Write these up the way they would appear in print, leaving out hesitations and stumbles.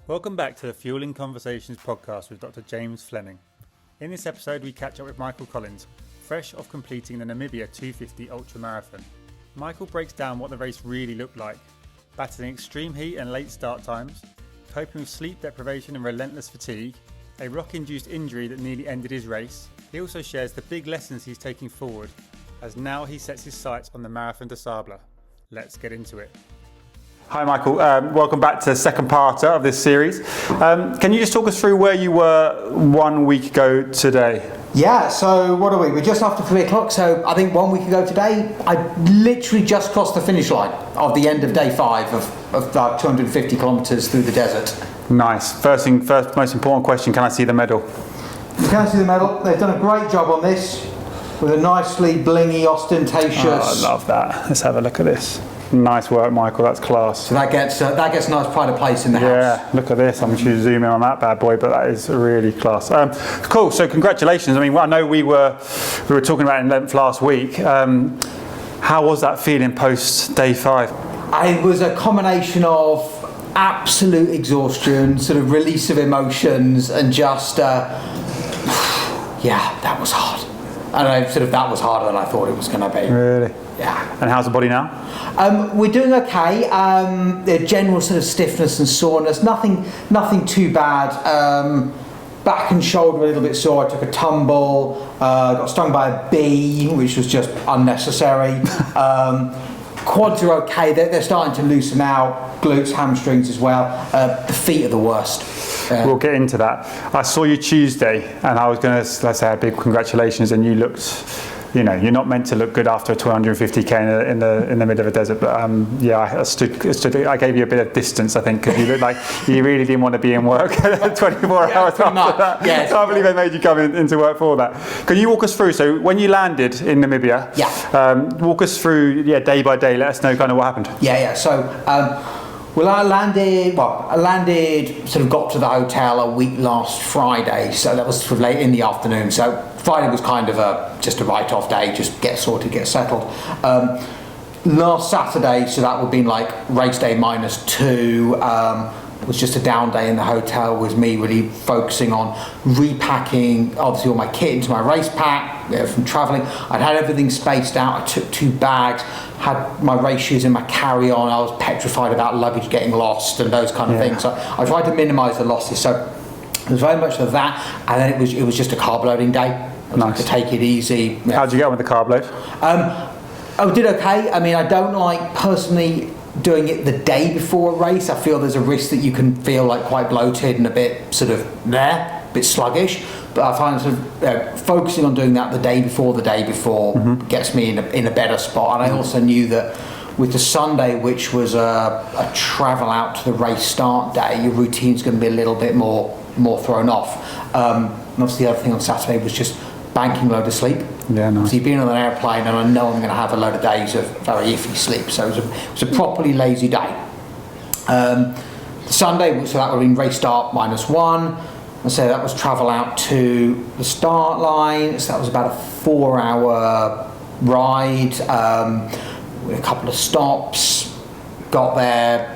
Welcome back to the Fueling Conversations podcast with Dr. James Fleming. In this episode, we catch up with Michael Collins, fresh off completing the Namibia 250 Ultramarathon. Michael breaks down what the race really looked like, battling extreme heat and late start times, coping with sleep deprivation and relentless fatigue, a rock-induced injury that nearly ended his race. He also shares the big lessons he's taking forward, as now he sets his sights on the Marathon des Sables. Let's get into it. Hi Michael, welcome back to the second part of this series. Can you just talk us through where you were 1 week ago today? Yeah, so what are we? We're just after 3 o'clock, so I think 1 week ago today, I literally just crossed the finish line of the end of day 5 of 250 kilometres through the desert. Nice. First most important question, can I see the medal? You can see the medal. They've done a great job on this with a nicely blingy, ostentatious... Oh, I love that. Let's have a look at this. Nice work, Michael. That's class. So that gets a nice pride of place in the house. Yeah, look at this. I'm going to zoom in on that bad boy, but that is really class. Cool. So congratulations. I mean, I know we were talking about in length last week. How was that feeling post day 5? It was a combination of absolute exhaustion, sort of release of emotions, and just that was hard. And that was harder than I thought it was going to be. Really? Yeah. And how's the body now? We're doing okay. The general sort of stiffness and soreness, nothing too bad. Back and shoulder a little bit sore. I took a tumble, got stung by a bee, which was just unnecessary. Quads are okay. They're starting to loosen out. Glutes, hamstrings as well. The feet are the worst. We'll get into that. I saw you Tuesday, and I was going to, let's say, a big congratulations, and you looked, you're not meant to look good after a 250k in the middle of a desert, but I gave you a bit of distance, I think, because you looked like you really didn't want to be in work 24 hours after that. Yes. I can't believe they made you come into work for that. Can you walk us through, so when you landed in Namibia, walk us through day by day, let us know kind of what happened. So I landed, sort of got to the hotel a week last Friday, so that was sort of late in the afternoon. So Friday was kind of just a write-off day, just get sorted, get settled. Last Saturday, so that would have been like race day -2, was just a down day in the hotel, was me really focusing on repacking, obviously all my kit into my race pack, from travelling. I'd had everything spaced out. I took 2 bags, had my race shoes in my carry-on. I was petrified about luggage getting lost and those kind of things. So I tried to minimise the losses. So it was very much of that, and then it was just a carb loading day. Nice. To take it easy. How did you get on with the carb load? I did okay. I mean, I don't like personally doing it the day before a race. I feel there's a risk that you can feel like quite bloated and a bit sort of a bit sluggish. But I find sort of focusing on doing that the day before gets me in a better spot. And I also knew that with the Sunday, which was a travel out to the race start day, your routine's going to be a little bit more thrown off. And obviously the other thing on Saturday was just banking a load of sleep. Yeah, nice. So you've been on an airplane, and I know I'm going to have a load of days of very iffy sleep. So it was a properly lazy day. Sunday, so that would have been race start -1. And so that was travel out to the start line. So that was about a 4-hour ride, with a couple of stops. Got there,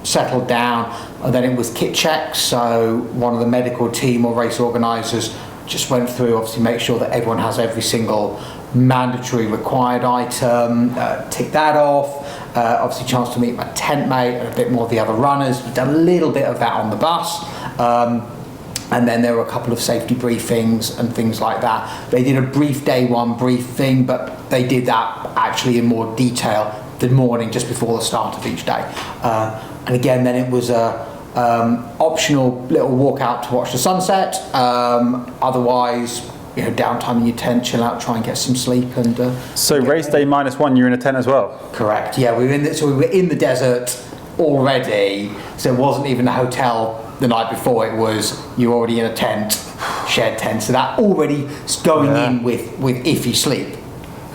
settled down, and then it was kit checks. So one of the medical team or race organisers just went through, obviously make sure that everyone has every single mandatory required item, tick that off. Obviously chance to meet my tent mate and a bit more of the other runners. We've done a little bit of that on the bus. And then there were a couple of safety briefings and things like that. They did a brief day 1 briefing, but they did that actually in more detail the morning just before the start of each day. And again, then it was a optional little walk out to watch the sunset. Otherwise, downtime in your tent, chill out, try and get some sleep. And so race day -1, you're in a tent as well? Correct. Yeah, we were in the desert already. So it wasn't even a hotel the night before. It was you're already in a tent, shared tent. So that already is going in with iffy sleep.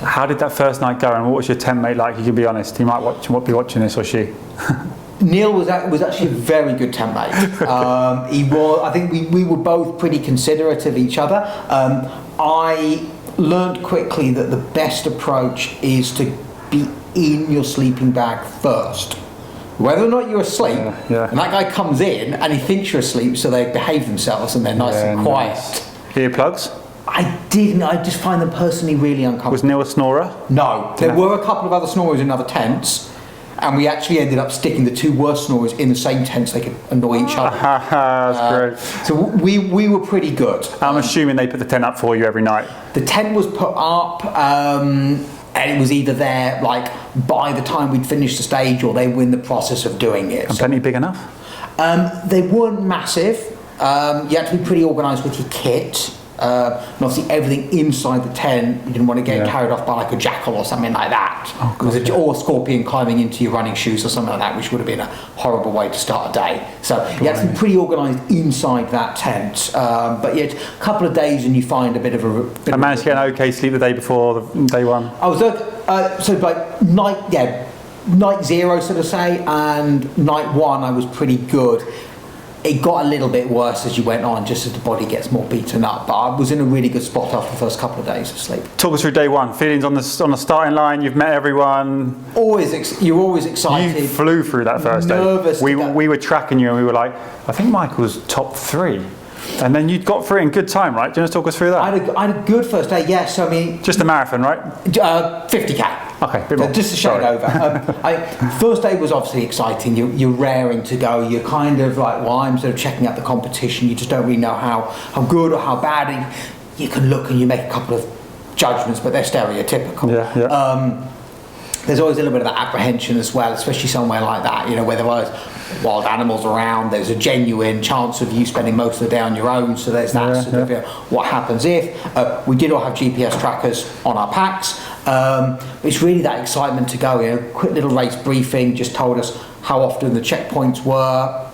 How did that first night go, and what was your tent mate like? You can be honest. He might be watching this, or she. Neil was actually a very good tent mate. He was. I think we were both pretty considerate of each other. I learned quickly that the best approach is to be in your sleeping bag first. whether or not you're asleep, Yeah. and that guy comes in and he thinks you're asleep, so they behave themselves and they're nice and quiet. Nice. Earplugs? I didn't. I just find them personally really uncomfortable. Was Neil a snorer? No. There were a couple of other snorers in other tents, and we actually ended up sticking the two worst snorers in the same tent so they could annoy each other. That's great. So we were pretty good. I'm assuming they put the tent up for you every night. The tent was put up, and it was either there like by the time we'd finished the stage, or they were in the process of doing it. And plenty big enough? They weren't massive. You had to be pretty organised with your kit. And obviously everything inside the tent, you didn't want to get carried off by like a jackal or something like that. Or a scorpion climbing into your running shoes or something like that, which would have been a horrible way to start a day. So you had to be pretty organised inside that tent. But yeah, a couple of days and you find a bit of a... I managed to get an okay sleep the day before day one. I was so like night 0, so to say, and night 1 I was pretty good. It got a little bit worse as you went on, just as the body gets more beaten up. But I was in a really good spot after the first couple of days of sleep. Talk us through day one. Feelings on the starting line. You've met everyone. You're always excited. You flew through that first Nervous. day. We were tracking you, and we were like, I think Michael's top 3. And then you got through it in good time, right? Do you want to talk us through that? I had a good first day. Yes, I mean just a marathon, right? 50k. Okay, a bit more. Just to show it over. First day was obviously exciting. You're raring to go. You're kind of like, well, I'm sort of checking out the competition. You just don't really know how good or how bad. You can look and you make a couple of judgments, but they're stereotypical. Yeah. There's always a little bit of that apprehension as well, especially somewhere like that, where there are wild animals around. There's a genuine chance of you spending most of the day on your own, so there's that sort of what happens if. We did all have GPS trackers on our packs. It's really that excitement to go. Quick little race briefing just told us how often the checkpoints were,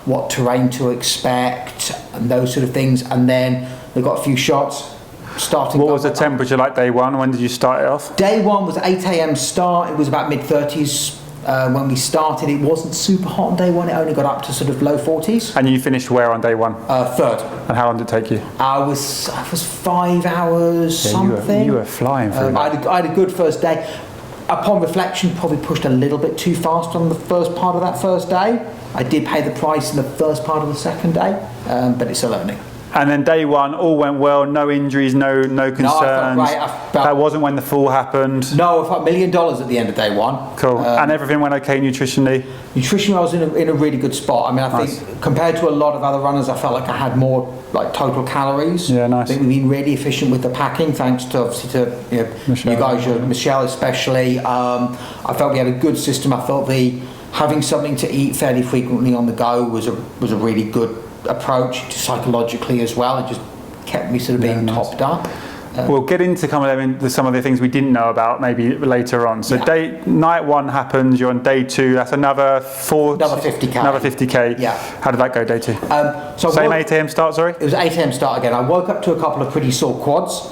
what terrain to expect, and those sort of things. And then we got a few shots. What was the temperature like day one? When did you start it off? Day one was 8 a.m. start. It was about mid-30s when we started. It wasn't super hot on day one. It only got up to sort of low 40s. And you finished where on day one? Third. And how long did it take you? I was 5 hours something. You were flying through I had a good first day. Upon reflection, probably pushed a little bit too fast on the first part of that first day. I did pay the price in the first part of the second day, but it's a learning. And then day one, all went well, no injuries, no concerns. No, I felt great. That wasn't when the fall happened. No, I felt $1 million at the end of day one. Cool. And everything went okay nutritionally? Nutritionally, I was in a really good spot. I mean, I think compared to a lot of other runners, I felt like I had more like total calories. Yeah, nice. I think we've been really efficient with the packing, thanks to obviously to you guys, Michelle especially. I felt we had a good system. I felt having something to eat fairly frequently on the go was a really good approach psychologically as well. It just kept me sort of being topped up. We'll get into some of the things we didn't know about maybe later on. So night one happens, you're on day 2, that's another 50k. Another 50k. Yeah. How did that go, day 2? Same 8 a.m. start, sorry? It was 8 a.m. start again. I woke up to a couple of pretty sore quads,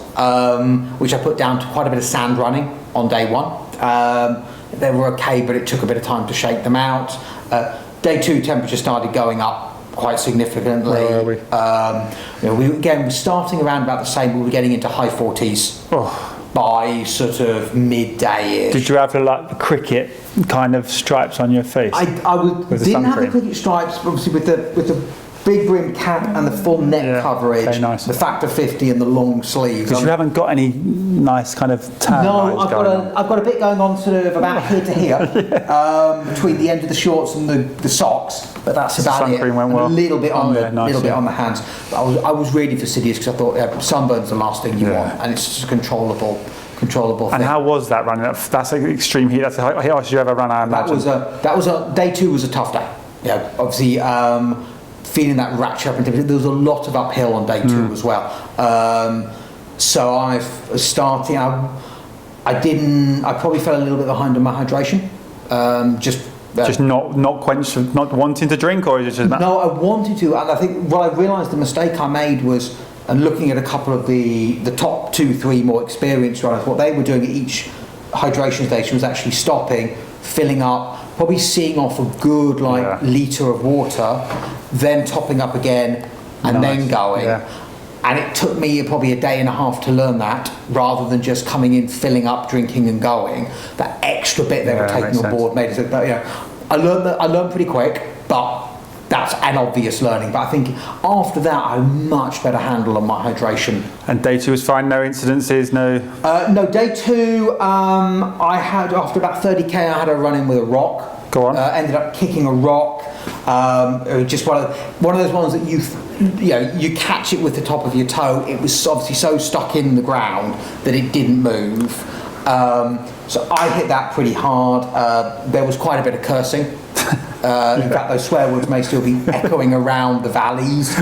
which I put down to quite a bit of sand running on day 1. They were okay, but it took a bit of time to shake them out. Day 2, temperature started going up quite significantly. Where were we? We were starting around about the same. We were getting into high 40s by sort of midday-ish. Did you have the cricket kind of stripes on your face? I didn't have the cricket stripes, but obviously with the big brim cap and the full neck coverage, okay, nice. The factor 50 and the long sleeves. Because you haven't got any nice kind of tan lines going on. I've got a bit going on sort of about here to here, between the end of the shorts and the socks, but that's about it. Sunscreen went well. A little bit on bit on the hands. But I was really fastidious because I thought sunburn's the last thing you want, and it's just a controllable thing. And how was that running? That's an extreme heat. That's the hardest you ever run, I imagine. That was day 2 was a tough day. Yeah, obviously. Feeling that ratchet up and there was a lot of uphill on day 2 as well. So I starting. I probably fell a little bit behind on my hydration. Just not quenched, not wanting to drink, or is it just that? No, I wanted to, and I think what I realised the mistake I made was, and looking at a couple of the top 2-3 more experienced runners, what they were doing at each hydration station was actually stopping, filling up, probably seeing off a good litre of water, then topping up again and then going. Yeah. And it took me probably a day and a half to learn that, rather than just coming in, filling up, drinking and going. That extra bit they were taking on board made it. I learned pretty quick, but that's an obvious learning. But I think after that, I had a much better handle on my hydration. And day 2 was fine, no incidences, no... No, day 2, I had, after about 30k, I had a run-in with a rock. Go on. Ended up kicking a rock. It was just one of those ones that you catch it with the top of your toe. It was obviously so stuck in the ground that it didn't move. So I hit that pretty hard. There was quite a bit of cursing. In fact, those swear words may still be echoing around the valleys.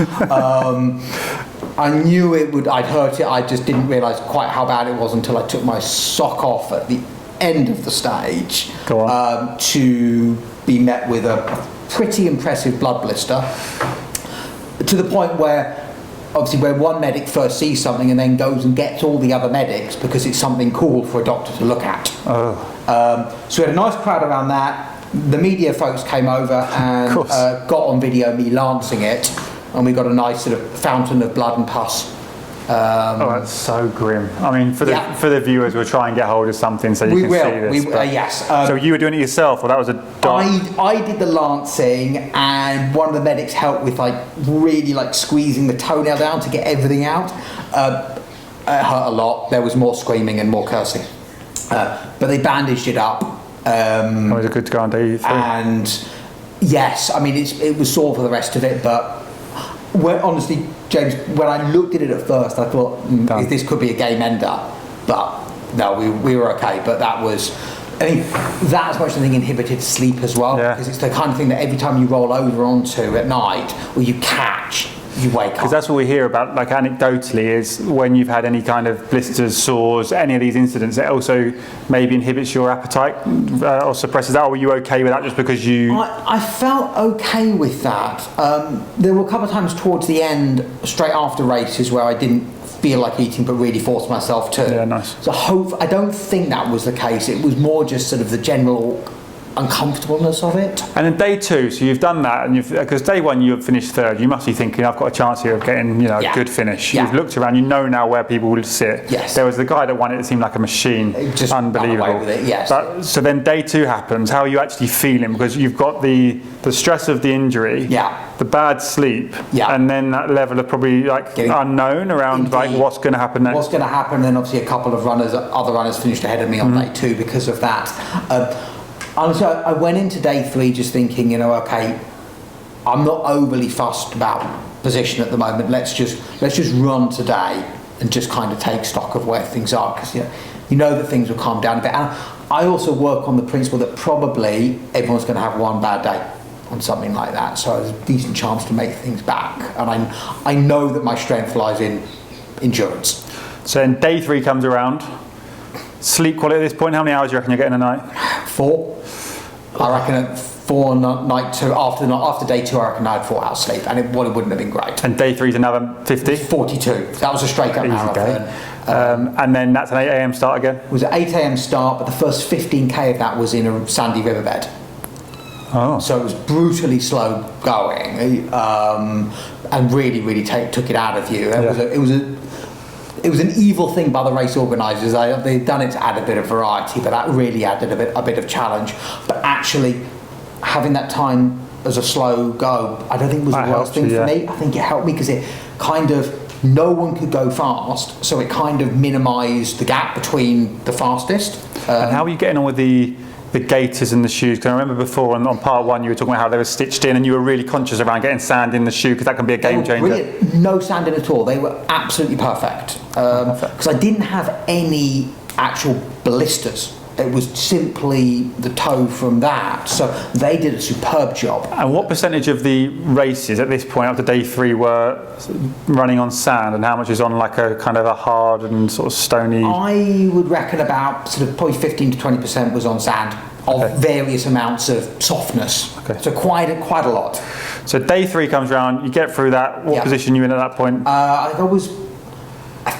I knew I'd hurt it. I just didn't realise quite how bad it was until I took my sock off at the end of the stage. Go on. To be met with a pretty impressive blood blister, to the point where obviously where one medic first sees something and then goes and gets all the other medics because it's something cool for a doctor to look at. So we had a nice crowd around that. The media folks came over and got on video me lancing it, and we got a nice sort of fountain of blood and pus. That's so grim. I mean, for the viewers, we'll try and get hold of something so you can see this. Yes. So you were doing it yourself, or that was a doc? I did the lancing, and one of the medics helped with really squeezing the toenail down to get everything out. It hurt a lot. There was more screaming and more cursing, but they bandaged it up. Was it good to go on day 3? And yes, I mean it was sore for the rest of it, but honestly, James, when I looked at it at first, I thought this could be a game ender, but no, we were okay. But that was, I mean, that as much as I think inhibited sleep as well, because it's the kind of thing that every time you roll over onto at night, or you catch, you wake up. Because that's what we hear about, anecdotally, is when you've had any kind of blisters, sores, any of these incidents, it also maybe inhibits your appetite or suppresses that. Or were you okay with that just because you... I felt okay with that. There were a couple of times towards the end, straight after races, where I didn't feel like eating but really forced myself to. Yeah, nice. So I don't think that was the case. It was more just sort of the general uncomfortableness of it. And then day 2, so you've done that, and because day 1 you finished 3rd, you must be thinking, I've got a chance here of getting a good finish. You've looked around, you know now where people will sit. Yes. There was the guy that won it that seemed like a machine. Just unbelievable. got away with it, yes. But, so then day 2 happens. How are you actually feeling? Because you've got the stress of the injury, the bad sleep, and then that level of probably unknown around what's going to happen next. What's going to happen? Then obviously a couple of other runners finished ahead of me on day 2 because of that. Honestly, I went into day 3 just thinking, okay, I'm not overly fussed about position at the moment. Let's just run today and just kind of take stock of where things are, because you know that things will calm down a bit. And I also work on the principle that probably everyone's going to have one bad day on something like that, so there's a decent chance to make things back. And I know that my strength lies in endurance. So then day 3 comes around. Sleep quality at this point, how many hours do you reckon you're getting a night? 4. I reckon at 4 night 2, after day 2 I reckon I had 4 hours sleep, and it wouldn't have been great. And day 3's another 50? 42. That was a straight up marathon. And then that's an 8 a.m. start again? It was an 8 a.m. start, but the first 15k of that was in a sandy riverbed. Oh. So it was brutally slow going, and really took it out of you. It was an evil thing by the race organisers. They'd done it to add a bit of variety, but that really added a bit of challenge. But actually, having that time as a slow go, I don't think was the worst thing for me. I think it helped me because it kind of, no one could go fast, so it kind of minimised the gap between the fastest. And how were you getting on with the gaiters and the shoes? Because I remember before on part 1 you were talking about how they were stitched in, and you were really conscious around getting sand in the shoe, because that can be a game changer. Brilliant. No sand in at all. They were absolutely perfect. Because I didn't have any actual blisters. It was simply the toe from that. So they did a superb job. And what percentage of the races at this point up to day 3 were running on sand, and how much is on a kind of a hard and sort of stony? I would reckon about sort of probably 15 to 20% was on sand, of various amounts of softness. So quite a lot. So day 3 comes around, you get through that. What position are you in at that point? I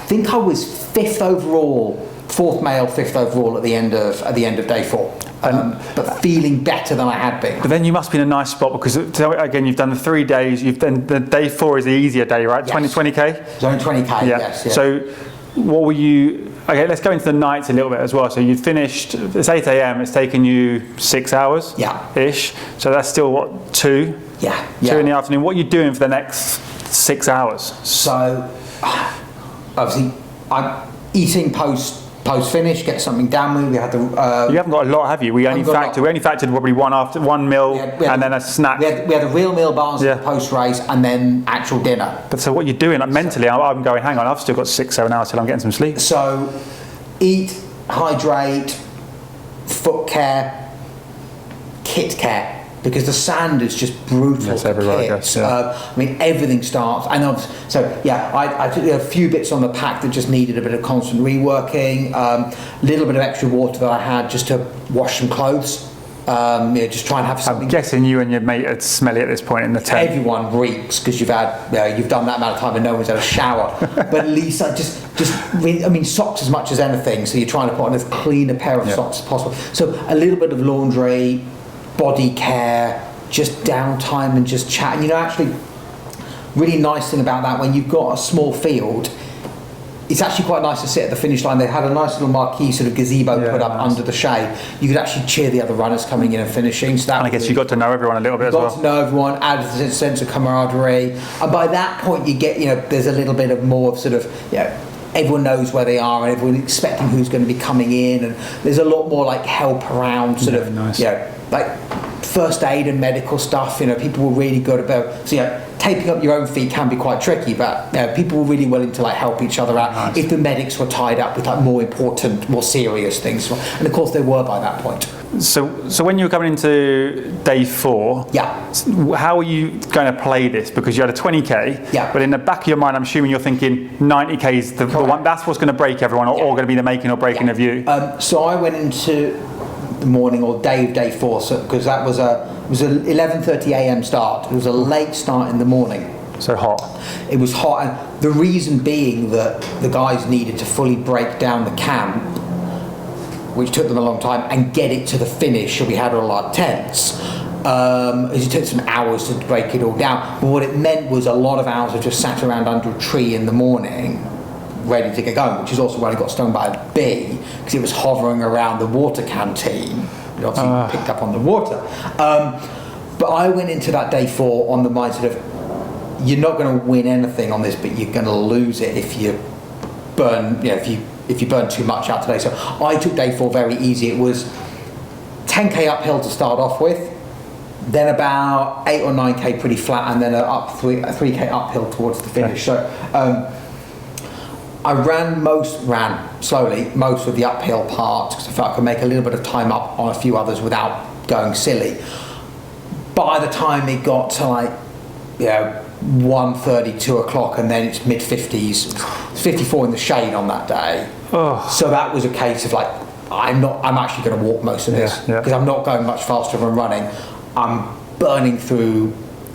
think I was 5th overall. 4th male, 5th overall at the end of day 4, but feeling better than I had been. But then you must be in a nice spot, because again you've done the 3 days. You've done the day 4 is the easier day, right? Yes. 20k. It's only 20k. Yes. Yeah. So what were you? Okay, let's go into the nights a little bit as well. So you'd finished, it's 8 a.m, it's taken you 6 hours ish. So that's still what, 2? Yeah. 2 in the afternoon. What are you doing for the next 6 hours? So, obviously, I'm eating post finish, get something down with. We had the. You haven't got a lot, have you? We only factored probably one meal and then a snack. We had a real meal bars post race and then actual dinner. But so what you're doing, like mentally, I'm going, hang on, I've still got 6-7 hours till I'm getting some sleep. So, eat, hydrate, foot care, kit care. Because the sand is just brutal. Yes, everywhere, I guess. Yeah. I mean, everything starts. And I took a few bits on the pack that just needed a bit of constant reworking. A little bit of extra water that I had just to wash some clothes. Just try and have something. I'm guessing you and your mate are smelly at this point in the tent. Everyone reeks because you've done that amount of time and no one's had a shower. But at least I socks as much as anything. So you're trying to put on as clean a pair of socks as possible. So a little bit of laundry, body care, just downtime and just chat. And actually, really nice thing about that, when you've got a small field, it's actually quite nice to sit at the finish line. They had a nice little marquee sort of gazebo put up under the shade. You could actually cheer the other runners coming in and finishing. So and I guess you got to know everyone a little bit as well. Got to know everyone, added a sense of camaraderie. And by that point, you get, there's a little bit of more of sort of, everyone knows where they are and everyone's expecting who's going to be coming in. And there's a lot more like help around like first aid and medical stuff. People were really good about, taping up your own feet can be quite tricky, but people were really willing to like help each other out. Nice. If the medics were tied up with like more important, more serious things, and of course they were by that point. So when you were coming into day 4, how are you going to play this? Because you had a 20k, but in the back of your mind, I'm assuming you're thinking 90k is the one. That's what's going to break everyone, or going to be the making or breaking of you. So I went into the morning or day 4, because that was a 11:30 a.m. start. It was a late start in the morning. So hot. It was hot, and the reason being that the guys needed to fully break down the camp, which took them a long time, and get it to the finish. So we had all our tents. It took some hours to break it all down. But what it meant was a lot of hours of just sat around under a tree in the morning, ready to get going, which is also when I got stung by a bee, because it was hovering around the water canteen. It obviously picked up on the water. But I went into that day 4 on the mindset of, you're not going to win anything on this, but you're going to lose it if you burn, if you burn too much out today. So I took day 4 very easy. It was 10k uphill to start off with, then about 8 or 9k pretty flat, and then a 3k uphill towards the finish. So I ran slowly most of the uphill parts because I felt I could make a little bit of time up on a few others without going silly. By the time it got to 1:30, 2 o'clock, and then it's mid-50s, it's 54 in the shade on that day. So that was a case of I'm actually going to walk most of this because I'm not going much faster than running. I'm burning through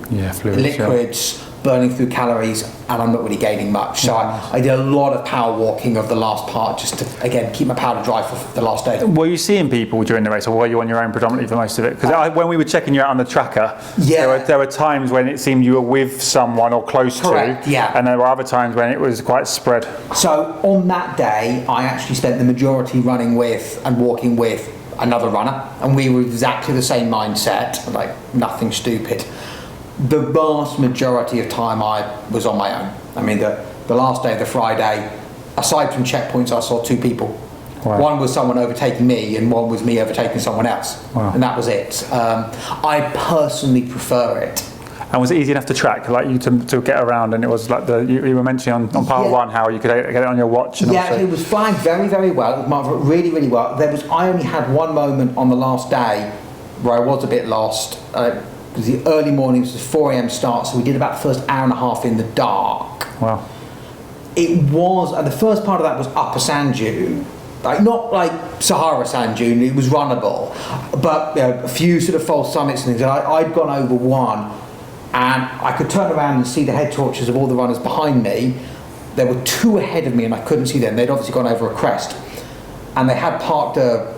fluids, liquids, burning through calories, and I'm not really gaining much. So I did a lot of power walking of the last part just to, again, keep my powder dry for the last day. Were you seeing people during the race, or were you on your own predominantly for most of it? Because when we were checking you out on the tracker, there were times when it seemed you were with someone or close to, and there were other times when it was quite spread. So on that day, I actually spent the majority running with and walking with another runner, and we were exactly the same mindset, like nothing stupid. The vast majority of time I was on my own. I mean, the last day of the Friday, aside from checkpoints, I saw 2 people. Wow. One was someone overtaking me, and one was me overtaking someone else. Wow. And that was it. I personally prefer it. And was it easy enough to track, like you to get around? And it was like you were mentioning on part 1 how you could get it on your watch. And it was flagged very, very well. It was marked really, really well. I only had one moment on the last day where I was a bit lost. Because the early mornings was 4 a.m. start, so we did about the first hour and a half in the dark. Wow. It was, and the first part of that was upper sand dune, not like Sahara sand dune, it was runnable, but a few sort of false summits and things. And I'd gone over one, and I could turn around and see the head torches of all the runners behind me. There were 2 ahead of me, and I couldn't see them. They'd obviously gone over a crest, and they had parked a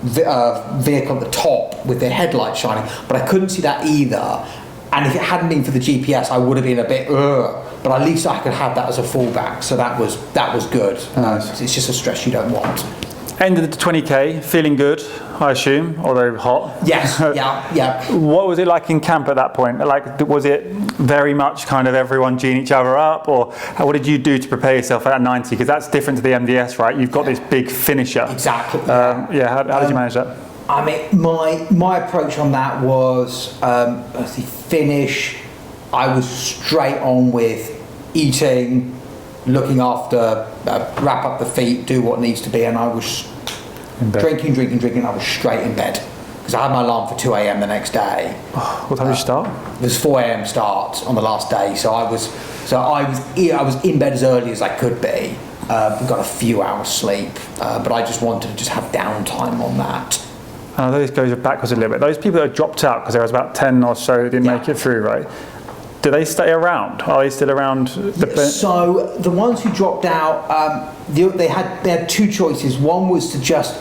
vehicle at the top with their headlights shining, but I couldn't see that either. and if it hadn't been for the GPS, I would have been a bit, but at least I could have that as a fallback. So that was good. Nice. It's just a stress you don't want. Ended the 20k, feeling good, I assume, although hot. Yes, yeah. What was it like in camp at that point? Like, was it very much kind of everyone geeing each other up, or what did you do to prepare yourself at 90? Because that's different to the MDS, right? You've got this big finisher. Exactly. How did you manage that? I mean, my approach on that was the finish. I was straight on with eating, looking after, wrap up the feet, do what needs to be, and I was drinking. I was straight in bed because I had my alarm for 2 a.m. the next day. What time did you start? It was 4 a.m. start on the last day, so I was in bed as early as I could be. Got a few hours sleep, but I just wanted to just have downtime on that. I know this goes backwards a little bit. Those people that dropped out because there was about 10 or so that didn't make it through, right? Do they stay around? Are they still around? So the ones who dropped out, they had two choices. One was to just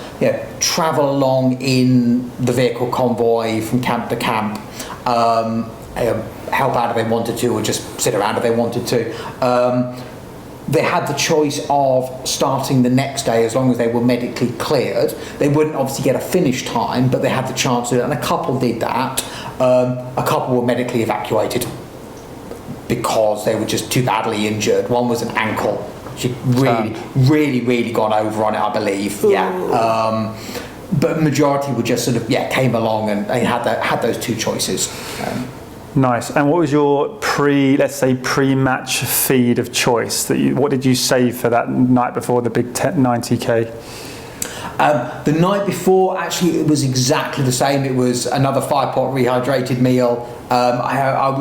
travel along in the vehicle convoy from camp to camp, help out if they wanted to, or just sit around if they wanted to. They had the choice of starting the next day as long as they were medically cleared. They wouldn't obviously get a finish time, but they had the chance to do it, and a couple did that. A couple were medically evacuated because they were just too badly injured. One was an ankle. She'd really gone over on it, I believe. Yeah. But majority were just sort of came along and they had those two choices. Nice. And what was your pre-match feed of choice? What did you save for that night before the big 90k? The night before, actually, it was exactly the same. It was another 5-pot rehydrated meal. I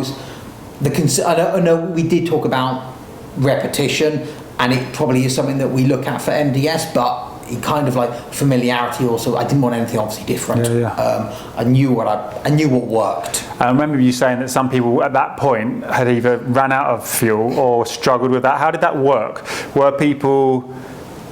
know we did talk about repetition, and it probably is something that we look at for MDS, but it kind of like familiarity also. I didn't want anything obviously different. I knew what worked. I remember you saying that some people at that point had either ran out of fuel or struggled with that. How did that work? Were people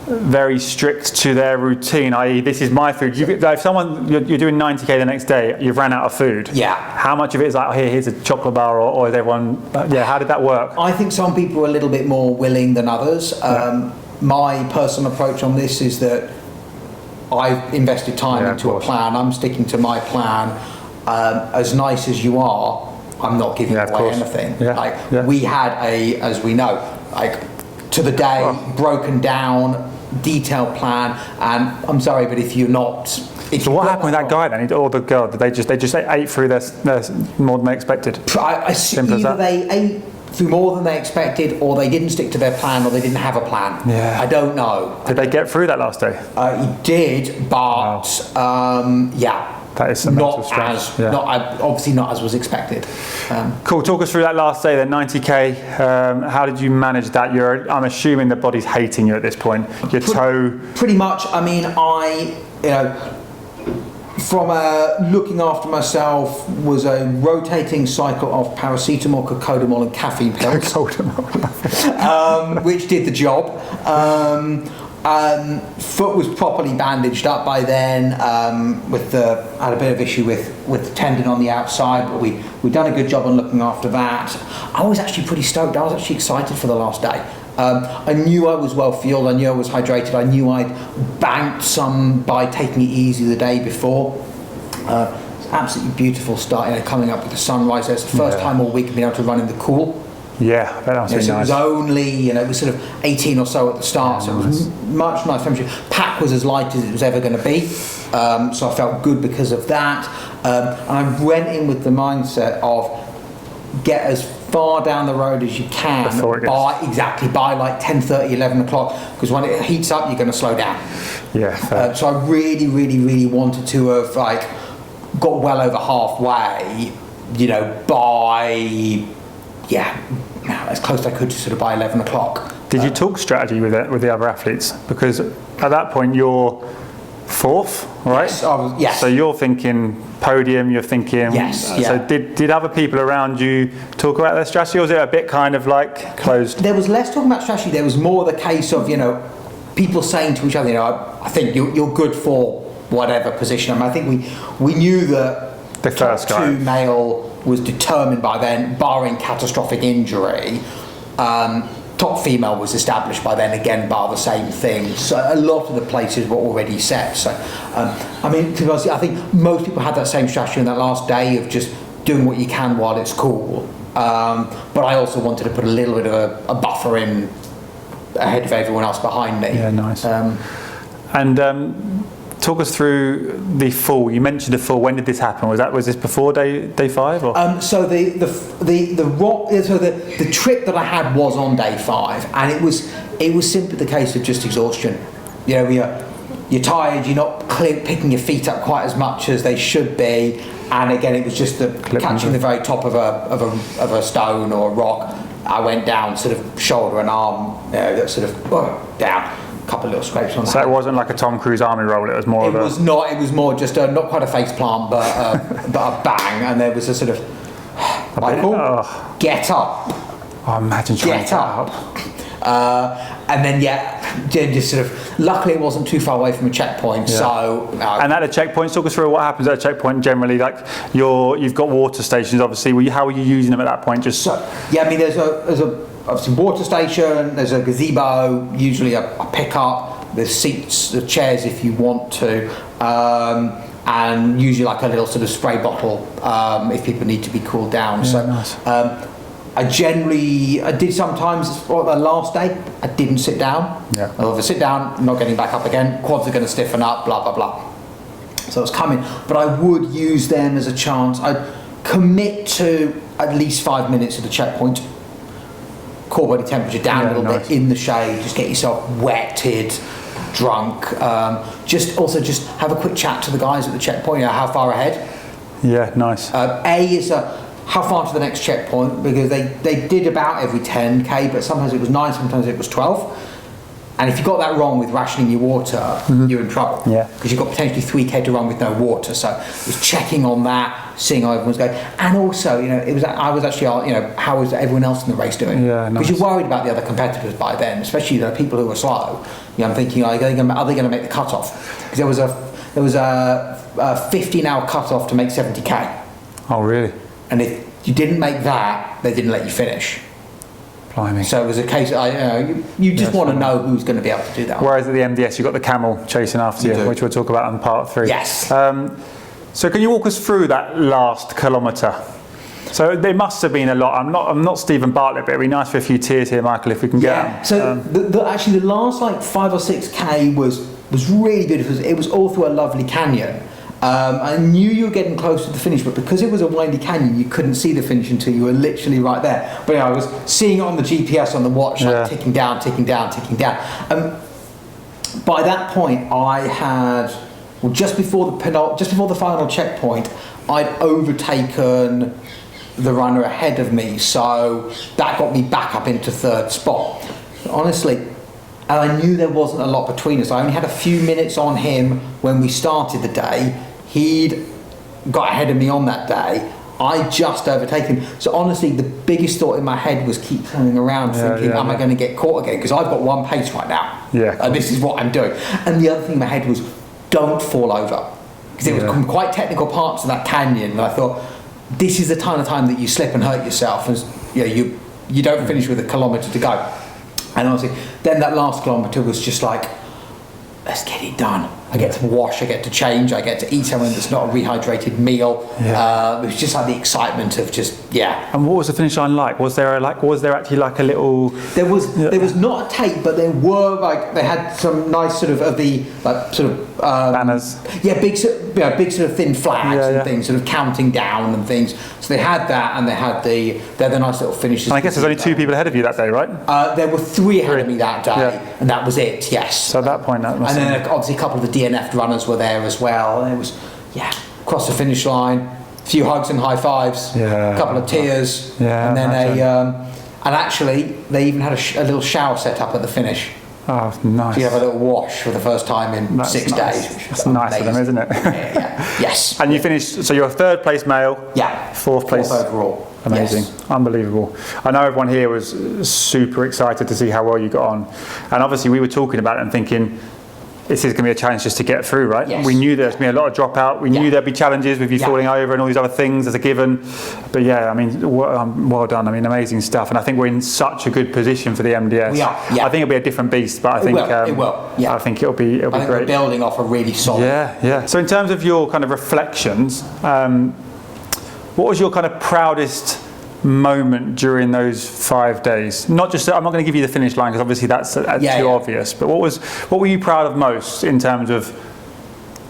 very strict to their routine, i.e. this is my food? If you're doing 90k the next day, you've ran out of food. Yeah. How much of it is like, here's a chocolate bar, or is everyone, how did that work? I think some people are a little bit more willing than others. My personal approach on this is that I've invested time into a plan. I'm sticking to my plan. As nice as you are, I'm not giving away anything. We had as we know, to the day, broken down, detailed plan, and I'm sorry, but if you're not... So what happened with that guy then, or the girl? Did they just ate through their more than they expected? Either they ate through more than they expected, or they didn't stick to their plan, or they didn't have a plan. I don't know. Did they get through that last day? He did, but that is some mental stress. Obviously not as was expected. Cool. Talk us through that last day then, 90k. How did you manage that? I'm assuming the body's hating you at this point. Your toe. Pretty much. I mean, from looking after myself was a rotating cycle of paracetamol, cocodamol, and caffeine pills. Which did the job. Foot was properly bandaged up by then. I had a bit of issue with the tendon on the outside, but we'd done a good job on looking after that. I was actually pretty stoked. I was actually excited for the last day. I knew I was well fueled. I knew I was hydrated. I knew I'd banked some by taking it easy the day before. It's absolutely beautiful start. Coming up with the sunrise. It's the first time all week I've been able to run in the cool. Yeah, that was nice. It was only, it was sort of 18 or so at the start, so it was much nice temperature. Pack was as light as it was ever going to be, so I felt good because of that. And I went in with the mindset of get as far down the road as you can by like 10:30, 11 o'clock, because when it heats up, you're going to slow down. So I really wanted to have got well over halfway, by as close as I could to sort of by 11 o'clock. Did you talk strategy with the other athletes? Because at that point you're fourth, right? Yes. So you're thinking podium, you're thinking... Yes, So did other people around you talk about their strategy, or was it a bit kind of like closed? There was less talking about strategy. There was more the case of, people saying to each other, I think you're good for whatever position. I think we knew that the first guy, two male was determined by then, barring catastrophic injury. Top female was established by then, again, bar the same thing. So a lot of the places were already set. So, I mean, to be honest, I think most people had that same strategy on that last day of just doing what you can while it's cool. But I also wanted to put a little bit of a buffer in ahead of everyone else behind me. Yeah, nice. Talk us through the fall. You mentioned the fall. When did this happen? Was this before day 5? Or? So the trip that I had was on day 5, and it was simply the case of just exhaustion. You know, you're tired. You're not picking your feet up quite as much as they should be, and again, it was just catching the very top of a stone or a rock. I went down, sort of shoulder and arm, sort of down. Couple of little scrapes on that. So it wasn't like a Tom Cruise army roll, it was more It was more just not quite a face plant, but a bang, and there was a sort of, Michael, get up. Oh, imagine trying to get up. And then just sort of, luckily it wasn't too far away from a checkpoint, so... and at a checkpoint, talk us through what happens at a checkpoint generally, like you've got water stations obviously, how are you using them at that point? Just I mean there's a obviously water station, there's a gazebo, usually a pickup, there's seats, the chairs if you want to, and usually like a little sort of spray bottle if people need to be cooled down. Nice. I did sometimes, the last day, I didn't sit down. Yeah. I'll either sit down, I'm not getting back up again, quads are going to stiffen up, blah, blah, blah. So it's coming, but I would use them as a chance. I'd commit to at least 5 minutes at the checkpoint. Core body temperature down a little bit in the shade, just get yourself wetted, drunk. Just have a quick chat to the guys at the checkpoint, how far ahead. Yeah, nice. How far to the next checkpoint, because they did about every 10k, but sometimes it was 9, sometimes it was 12. And if you got that wrong with rationing your water, you're in trouble. Yeah. Because you've got potentially 3k to run with no water. So it was checking on that, seeing how everyone's going. And also, I was actually, how was everyone else in the race doing? Yeah, nice. Because you're worried about the other competitors by then, especially the people who are slow. I'm thinking, are they going to make the cutoff? Because there was a 15-hour cutoff to make 70k. Oh, really? And if you didn't make that, they didn't let you finish. Blimey. So it was a case, you just want to know who's going to be able to do that. Whereas at the MDS, you've got the camel chasing after you, which we'll talk about in part 3. Yes. So can you walk us through that last kilometre? So there must have been a lot. I'm not Stephen Bartlett, but it'd be nice for a few tears here, Michael, if we can get them. So actually the last 5 or 6k was really beautiful. It was all through a lovely canyon. I knew you were getting close to the finish, but because it was a windy canyon, you couldn't see the finish until you were literally right there. But I was seeing it on the GPS on the watch, ticking down. By that point, I had, just before the final checkpoint, I'd overtaken the runner ahead of me, so that got me back up into 3rd spot. Honestly, and I knew there wasn't a lot between us. I only had a few minutes on him when we started the day. He'd got ahead of me on that day. I just overtaken him. So honestly, the biggest thought in my head was keep turning around thinking, am I going to get caught again? Because I've got one pace right now. Yeah. And this is what I'm doing. And the other thing in my head was, don't fall over. Because there was quite technical parts of that canyon. And I thought, this is the kind of time that you slip and hurt yourself. And you don't finish with a kilometre to go. And honestly, then that last kilometre was just like, let's get it done. I get to wash, I get to change, I get to eat something that's not a rehydrated meal. It was just like the excitement of And what was the finish line like? Was there actually like a little? There was not a tape, but there were they had some nice sort of the banners. Yeah, big sort of thin flags and things, sort of counting down and things. So they had that, and they had they're the nice little finishes. And I guess there's only 2 people ahead of you that day, right? There were 3 ahead of me that day, and that was it. Yes. So at that point, and then obviously a couple of the DNF runners were there as well. And it was across the finish line, a few hugs and high fives, a couple of tears, and then and actually they even had a little shower set up at the finish. Oh, nice. So you have a little wash for the first time in 6 days. That's nice of them, isn't it? Yes. And you finished, so you're 3rd place male. Yeah. 4th place. 4th overall. Amazing. Yes. Unbelievable. I know everyone here was super excited to see how well you got on. And obviously we were talking about it and thinking, this is going to be a challenge just to get through, right? Yes. We knew there's going to be a lot of dropout. We knew there'd be challenges with you falling over and all these other things as a given. But yeah, I mean, well done. I mean, amazing stuff. And I think we're in such a good position for the MDS. We are, yeah. I think it'll be a different beast, but I think it will. Yeah. I think it'll be great. We're building off a really solid. Yeah. So in terms of your kind of reflections, what was your kind of proudest moment during those 5 days? Not just, I'm not going to give you the finish line because obviously that's too obvious, but what were you proud of most in terms of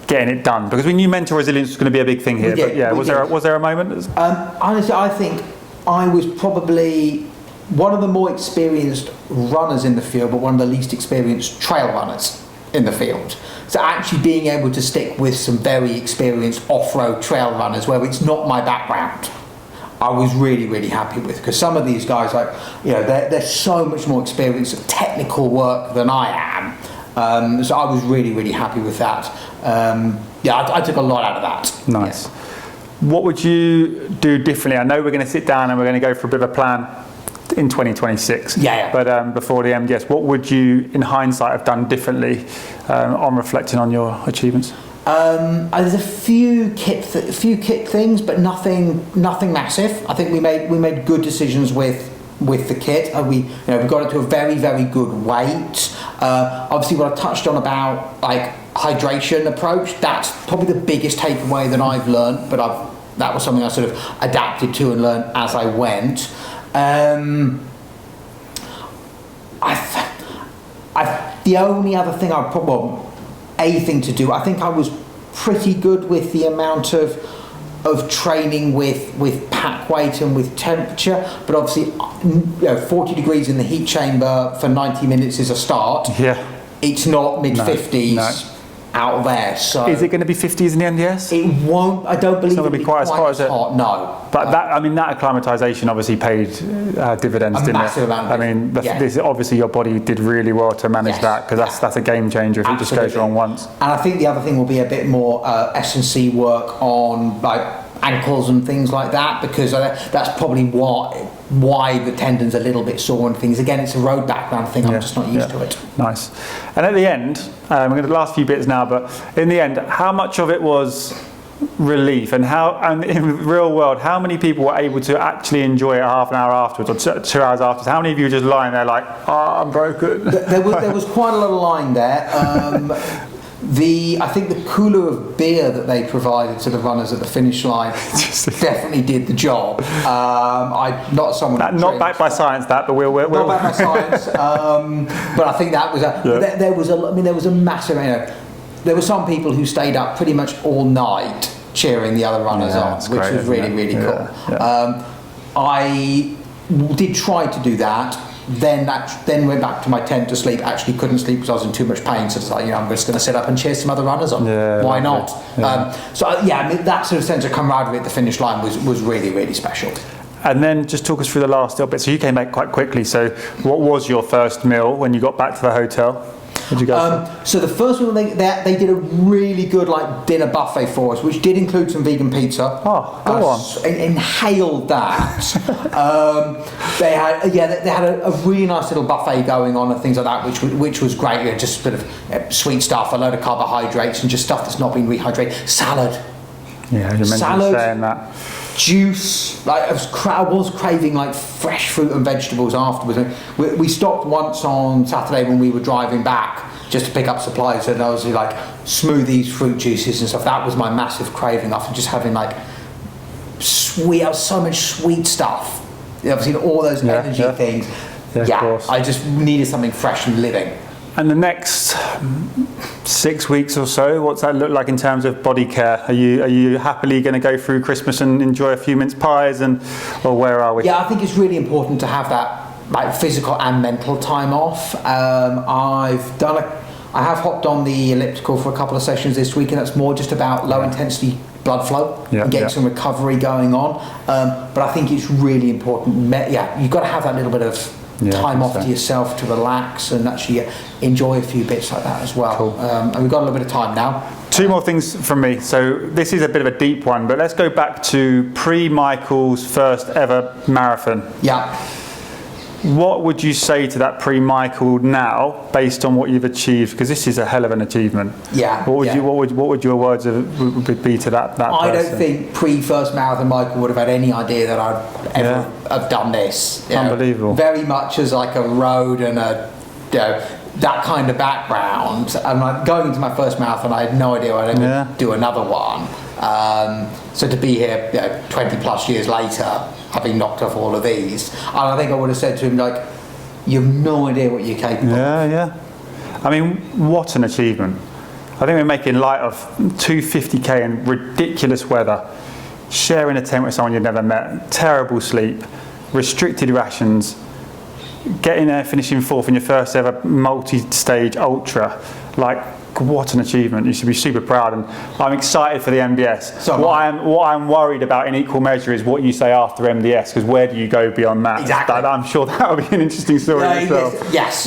getting it done? Because we knew mental resilience was going to be a big thing here, was there a moment? Honestly, I think I was probably one of the more experienced runners in the field, but one of the least experienced trail runners in the field. So actually being able to stick with some very experienced off-road trail runners where it's not my background, I was really, really happy with, because some of these guys, they're so much more experienced at technical work than I am. So I was really, really happy with that. I took a lot out of that. Nice. Yeah. What would you do differently? I know we're going to sit down and we're going to go for a bit of a plan in 2026. But before the MDS, what would you, in hindsight, have done differently on reflecting on your achievements? There's a few kit things, but nothing massive. I think we made good decisions with the kit. We got it to a very, very good weight. Obviously, what I touched on about hydration approach, that's probably the biggest takeaway that I've learned. But that was something I sort of adapted to and learned as I went. The only other thing a thing to do, I think I was pretty good with the amount of training with pack weight and with temperature, but obviously 40 degrees in the heat chamber for 90 minutes is a start. It's not mid-50s out there. So is it going to be 50s in the NDS? It won't. I don't believe it's not going to be quite as hot, is it? No. But that acclimatization obviously paid dividends, didn't it? Massive amount. I mean, this obviously your body did really well to manage that, because that's a game changer if it just goes wrong once. And I think the other thing will be a bit more S&C work on ankles and things like that, because that's probably why the tendon's a little bit sore and things. Again, it's a road background thing. I'm just not used to it. Nice. And at the end, we're going to the last few bits now, but in the end, how much of it was relief, and in the real world, how many people were able to actually enjoy it half an hour afterwards or 2 hours afterwards? How many of you were just lying there like, I'm broken? There was quite a lot of lying there. I think the cooler of beer that they provided to the runners at the finish line definitely did the job. Not someone not backed by science, but we'll not backed by science. But I think that was there was a massive. There were some people who stayed up pretty much all night cheering the other runners on, which was really, really cool. I did try to do that. Then went back to my tent to sleep. Actually couldn't sleep because I was in too much pain. So it's like, I'm just going to sit up and cheer some other runners on. Why not? That sort of sense of camaraderie at the finish line was really, really special. And then just talk us through the last little bit. So you came back quite quickly. So what was your first meal when you got back to the hotel? What did you go for? So the first one, they did a really good dinner buffet for us, which did include some vegan pizza. Oh, go on. Inhaled that. They had a really nice little buffet going on and things like that, which was great. Just sort of sweet stuff, a load of carbohydrates, and just stuff that's not been rehydrated. Salad. Yeah, you mentioned saying that. Juice, I was craving fresh fruit and vegetables afterwards. We stopped once on Saturday when we were driving back just to pick up supplies, and I was smoothies, fruit juices and stuff. That was my massive craving after just having so much sweet stuff. I've seen all those energy things. Of course. I just needed something fresh and living. And the next 6 weeks or so, what's that look like in terms of body care? Are you happily going to go through Christmas and enjoy a few mince pies, or where are we? Yeah, I think it's really important to have that physical and mental time off. I have hopped on the elliptical for a couple of sessions this week, and that's more just about low intensity blood flow and getting some recovery going on. But I think it's really important. You've got to have that little bit of time off to yourself to relax and actually enjoy a few bits like that as well. Cool. And we've got a little bit of time now. Two more things from me. So this is a bit of a deep one, but let's go back to pre-Michael's first ever marathon. Yeah. What would you say to that pre-Michael now, based on what you've achieved? Because this is a hell of an achievement. Yeah. What would your words would be to that person? I don't think pre-first marathon Michael would have had any idea that I'd ever have done this. Unbelievable. Very much as like a road and that kind of background. And like going into my first marathon, I had no idea I'd ever do another one. So to be here 20 plus years later, having knocked off all of these, and I think I would have said to him, like, you have no idea what you're capable of. Yeah. I mean, what an achievement. I think we're making light of 250k in ridiculous weather, sharing a tent with someone you've never met, terrible sleep, restricted rations, getting there, finishing fourth in your first ever multi-stage ultra. Like, what an achievement. You should be super proud, and I'm excited for the MDS. So what I'm worried about in equal measure is what you say after MDS, because where do you go beyond that? Exactly. I'm sure that'll be an interesting story itself. Yes.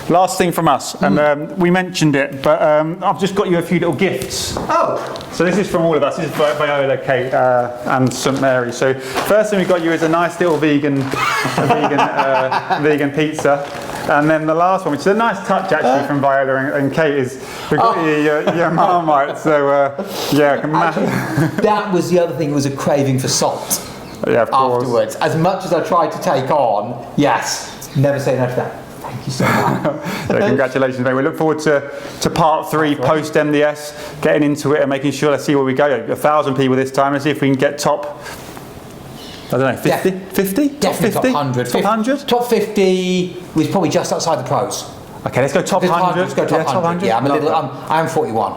Last thing from us, and we mentioned it, but I've just got you a few little gifts. Oh. So this is from all of us. This is Viola, Kate, and St Mary. So first thing we got you is a nice little vegan pizza. And then the last one, which is a nice touch actually from Viola and Kate, is we've got your Marmite. So Actually, that was the other thing, was a craving for salt. Yeah, of course. Afterwards. As much as I tried to take on, yes, never say no to that. Thank you so much. Congratulations, mate. We look forward to part 3 post MDS, getting into it and making sure, let's see where we go. 1,000 people this time. Let's see if we can get top, I don't know, 50? 50? Definitely top 100. Top 100? Top 50 was probably just outside the pros. Okay, let's go top 100. Let's go top 100. Yeah, I'm 41.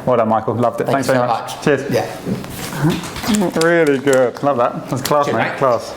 Well done, Michael. Loved it. Thanks very much. Cheers. Yeah. Really good. Love that. That's class, mate. Class.